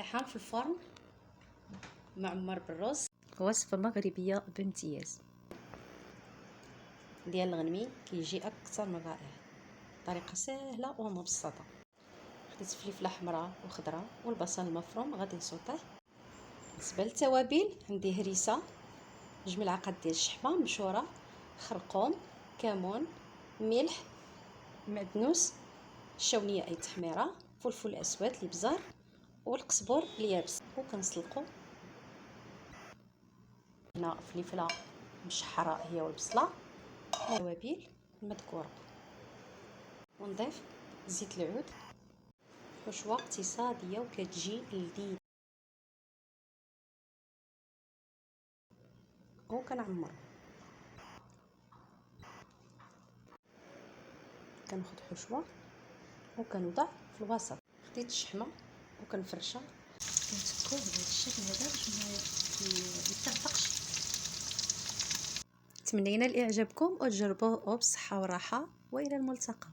الطحان في الفرن معمر بالرز، وصفة مغربية بامتياز ديال الغنمي، كيجي اكثر من رائع. طريقة سهلة ومبسطة. خديت فلفلة حمراء وخضراء والبصل المفروم غادي نسوطيه. بالنسبة للتوابل عندي هريسة، 2 ملعقات ديال الشحمة مبشورة، خرقوم، كمون، ملح، معدنوس، الشاونية اي تحميرة، فلفل اسود، الابزار والقزبر اليابس. وكنسلقو هنا فلفله مشحره هي والبصله والتوابل المذكوره، ونضيف زيت العود. حشوه اقتصاديه وكتجي لذيذه. وكنعمر، كناخذ حشوه وكنوضع في الوسط. خديت الشحمه وكنفرشها، كنتكوه بهذا الشكل هذا باش ما يتعفقش. تمنينا الاعجابكم وتجربوه بصحه وراحه، والى الملتقى.